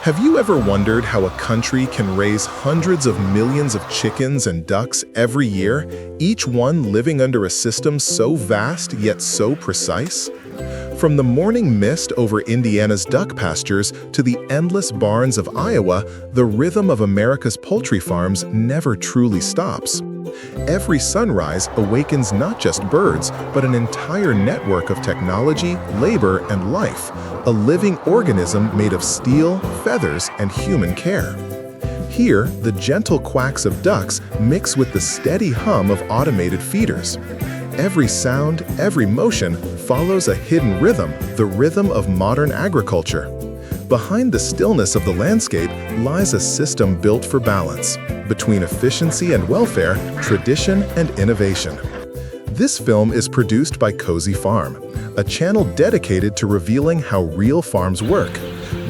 Have you ever wondered how a country can raise hundreds of millions of chickens and ducks every year, each one living under a system so vast yet so precise? From the morning mist over Indiana's duck pastures to the endless barns of Iowa, the rhythm of America's poultry farms never truly stops. Every sunrise awakens not just birds, but an entire network of technology, labor, and life, a living organism made of steel, feathers, and human care. Here, the gentle quacks of ducks mix with the steady hum of automated feeders. Every sound, every motion follows a hidden rhythm, the rhythm of modern agriculture. Behind the stillness of the landscape lies a system built for balance, between efficiency and welfare, tradition and innovation. This film is produced by Cozy Farm, a channel dedicated to revealing how real farms work.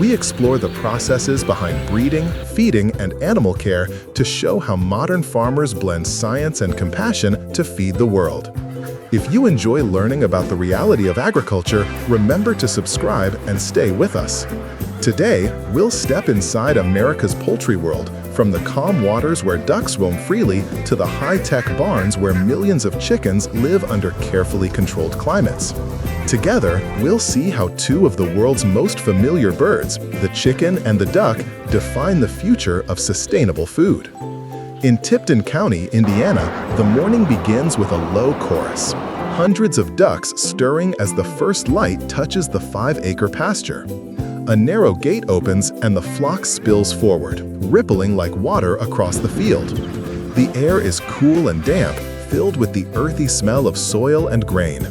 We explore the processes behind breeding, feeding, and animal care to show how modern farmers blend science and compassion to feed the world. If you enjoy learning about the reality of agriculture, remember to subscribe and stay with us. Today, we'll step inside America's poultry world, from the calm waters where ducks roam freely to the high-tech barns where millions of chickens live under carefully controlled climates. Together, we'll see how two of the world's most familiar birds, the chicken and the duck, define the future of sustainable food. In Tipton County, Indiana, the morning begins with a low chorus. Hundreds of ducks stirring as the first light touches the 5-acre pasture. A narrow gate opens and the flock spills forward, rippling like water across the field. The air is cool and damp, filled with the earthy smell of soil and grain.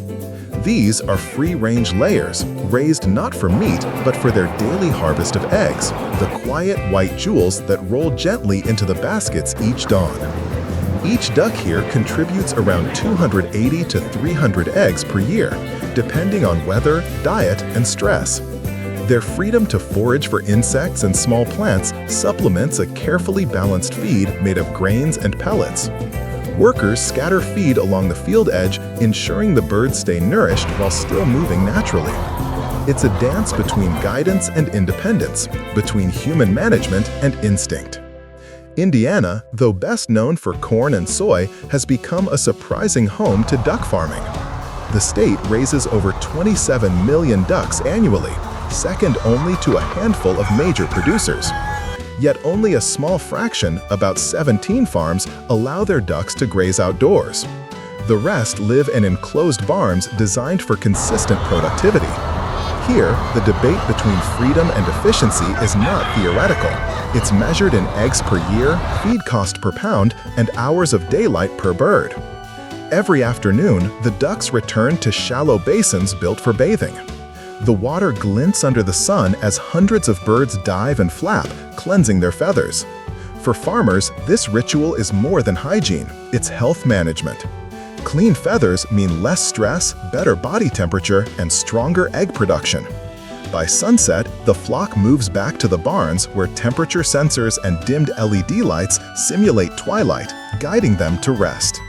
These are free-range layers, raised not for meat, but for their daily harvest of eggs, the quiet white jewels that roll gently into the baskets each dawn. Each duck here contributes around 280 to 300 eggs per year, depending on weather, diet, and stress. Their freedom to forage for insects and small plants supplements a carefully balanced feed made of grains and pellets. Workers scatter feed along the field edge, ensuring the birds stay nourished while still moving naturally. It's a dance between guidance and independence, between human management and instinct. Indiana, though best known for corn and soy, has become a surprising home to duck farming. The state raises over 27 million ducks annually, second only to a handful of major producers. Yet only a small fraction, about 17 farms, allow their ducks to graze outdoors. The rest live in enclosed barns designed for consistent productivity. Here, the debate between freedom and efficiency is not theoretical. It's measured in eggs per year, feed cost per pound, and hours of daylight per bird. Every afternoon, the ducks return to shallow basins built for bathing. The water glints under the sun as hundreds of birds dive and flap, cleansing their feathers. For farmers, this ritual is more than hygiene, it's health management. Clean feathers mean less stress, better body temperature, and stronger egg production. By sunset, the flock moves back to the barns where temperature sensors and dimmed LED lights simulate twilight, guiding them to rest.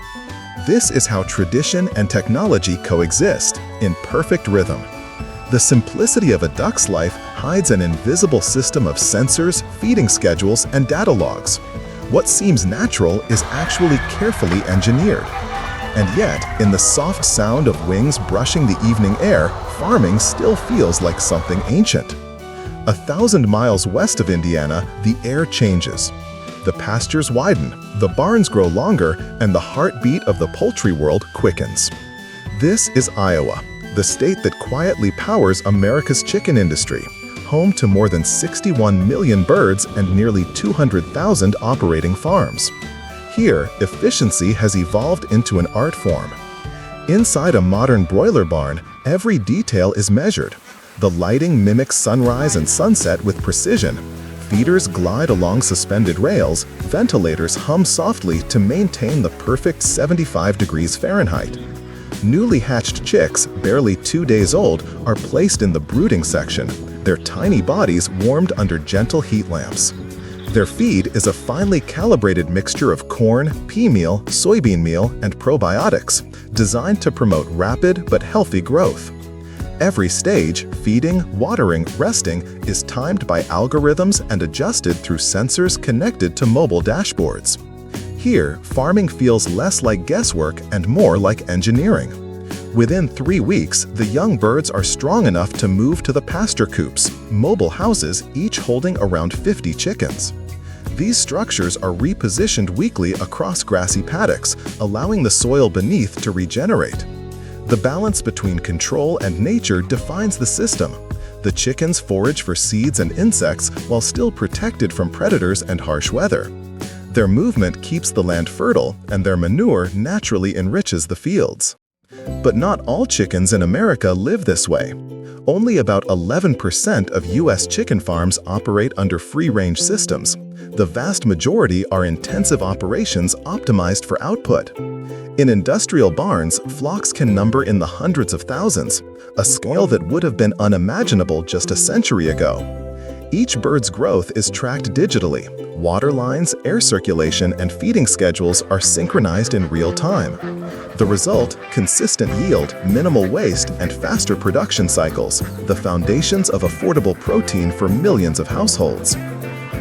This is how tradition and technology coexist, in perfect rhythm. The simplicity of a duck's life hides an invisible system of sensors, feeding schedules, and data logs. What seems natural is actually carefully engineered. And yet, in the soft sound of wings brushing the evening air, farming still feels like something ancient. 1,000 miles west of Indiana, the air changes. The pastures widen, the barns grow longer, and the heartbeat of the poultry world quickens. This is Iowa, the state that quietly powers America's chicken industry, home to more than 61 million birds and nearly 200,000 operating farms. Here, efficiency has evolved into an art form. Inside a modern broiler barn, every detail is measured. The lighting mimics sunrise and sunset with precision. Feeders glide along suspended rails, ventilators hum softly to maintain the perfect 75 degrees Fahrenheit. Newly hatched chicks, barely 2 days old, are placed in the brooding section, their tiny bodies warmed under gentle heat lamps. Their feed is a finely calibrated mixture of corn, pea meal, soybean meal, and probiotics, designed to promote rapid but healthy growth. Every stage, feeding, watering, resting, is timed by algorithms and adjusted through sensors connected to mobile dashboards. Here, farming feels less like guesswork and more like engineering. Within 3 weeks, the young birds are strong enough to move to the pasture coops, mobile houses each holding around 50 chickens. These structures are repositioned weekly across grassy paddocks, allowing the soil beneath to regenerate. The balance between control and nature defines the system. The chickens forage for seeds and insects while still protected from predators and harsh weather. Their movement keeps the land fertile, and their manure naturally enriches the fields. But not all chickens in America live this way. Only about 11% of U.S. chicken farms operate under free-range systems. The vast majority are intensive operations optimized for output. In industrial barns, flocks can number in the hundreds of thousands, a scale that would have been unimaginable just a century ago. Each bird's growth is tracked digitally. Water lines, air circulation, and feeding schedules are synchronized in real time. The result: consistent yield, minimal waste, and faster production cycles, the foundations of affordable protein for millions of households.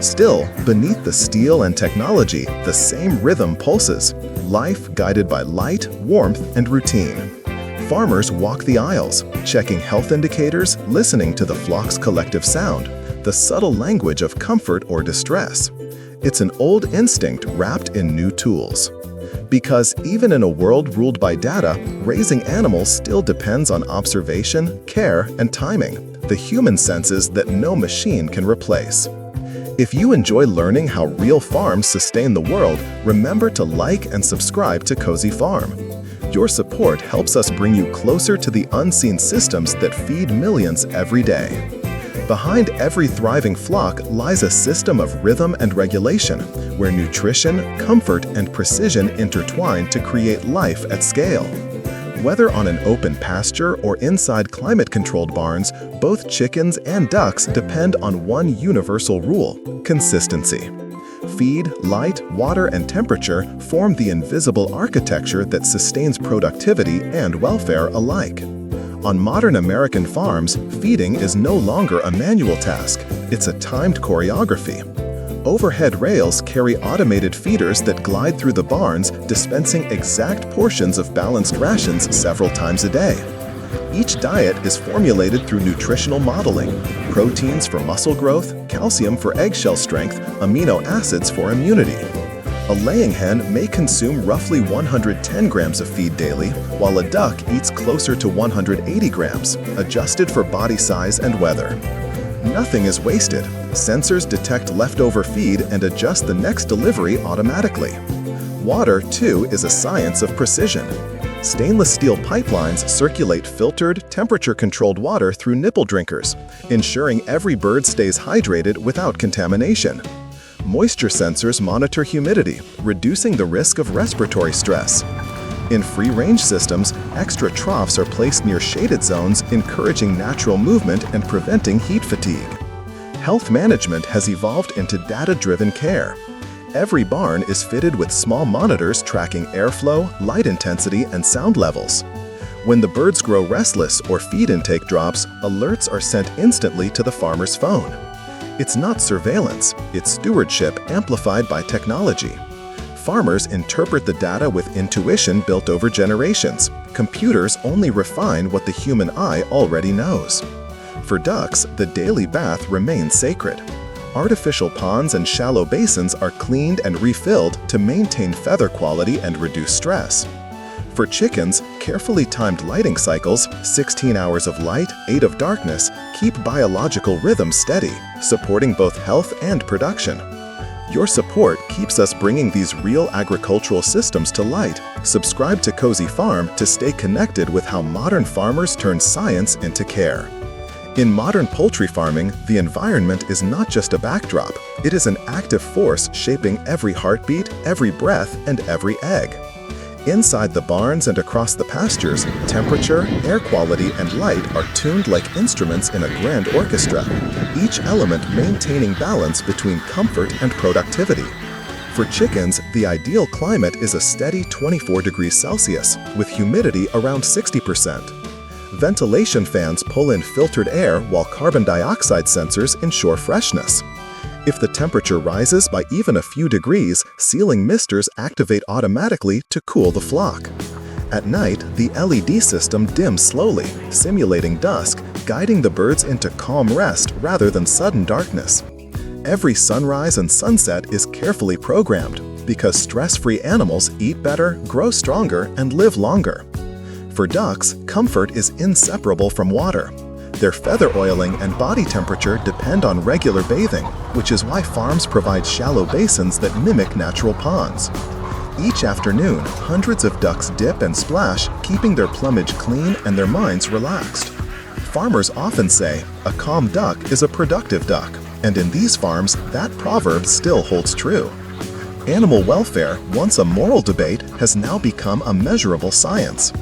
Still, beneath the steel and technology, the same rhythm pulses, life guided by light, warmth, and routine. Farmers walk the aisles, checking health indicators, listening to the flock's collective sound, the subtle language of comfort or distress. It's an old instinct wrapped in new tools. Because even in a world ruled by data, raising animals still depends on observation, care, and timing, the human senses that no machine can replace. If you enjoy learning how real farms sustain the world, remember to like and subscribe to Cozy Farm. Your support helps us bring you closer to the unseen systems that feed millions every day. Behind every thriving flock lies a system of rhythm and regulation, where nutrition, comfort, and precision intertwine to create life at scale. Whether on an open pasture or inside climate-controlled barns, both chickens and ducks depend on one universal rule: consistency. Feed, light, water, and temperature form the invisible architecture that sustains productivity and welfare alike. On modern American farms, feeding is no longer a manual task. It's a timed choreography. Overhead rails carry automated feeders that glide through the barns, dispensing exact portions of balanced rations several times a day. Each diet is formulated through nutritional modeling: proteins for muscle growth, calcium for eggshell strength, amino acids for immunity. A laying hen may consume roughly 110 grams of feed daily, while a duck eats closer to 180 grams, adjusted for body size and weather. Nothing is wasted. Sensors detect leftover feed and adjust the next delivery automatically. Water, too, is a science of precision. Stainless steel pipelines circulate filtered, temperature-controlled water through nipple drinkers, ensuring every bird stays hydrated without contamination. Moisture sensors monitor humidity, reducing the risk of respiratory stress. In free-range systems, extra troughs are placed near shaded zones, encouraging natural movement and preventing heat fatigue. Health management has evolved into data-driven care. Every barn is fitted with small monitors tracking airflow, light intensity, and sound levels. When the birds grow restless or feed intake drops, alerts are sent instantly to the farmer's phone. It's not surveillance, it's stewardship amplified by technology. Farmers interpret the data with intuition built over generations. Computers only refine what the human eye already knows. For ducks, the daily bath remains sacred. Artificial ponds and shallow basins are cleaned and refilled to maintain feather quality and reduce stress. For chickens, carefully timed lighting cycles, 16 hours of light, 8 of darkness, keep biological rhythm steady, supporting both health and production. Your support keeps us bringing these real agricultural systems to light. Subscribe to Cozy Farm to stay connected with how modern farmers turn science into care. In modern poultry farming, the environment is not just a backdrop. It is an active force shaping every heartbeat, every breath, and every egg. Inside the barns and across the pastures, temperature, air quality, and light are tuned like instruments in a grand orchestra, each element maintaining balance between comfort and productivity. For chickens, the ideal climate is a steady 24 degrees Celsius, with humidity around 60%. Ventilation fans pull in filtered air while carbon dioxide sensors ensure freshness. If the temperature rises by even a few degrees, ceiling misters activate automatically to cool the flock. At night, the LED system dims slowly, simulating dusk, guiding the birds into calm rest rather than sudden darkness. Every sunrise and sunset is carefully programmed because stress-free animals eat better, grow stronger, and live longer. For ducks, comfort is inseparable from water. Their feather oiling and body temperature depend on regular bathing, which is why farms provide shallow basins that mimic natural ponds. Each afternoon, hundreds of ducks dip and splash, keeping their plumage clean and their minds relaxed. Farmers often say, "A calm duck is a productive duck," and in these farms, that proverb still holds true. Animal welfare, once a moral debate, has now become a measurable science.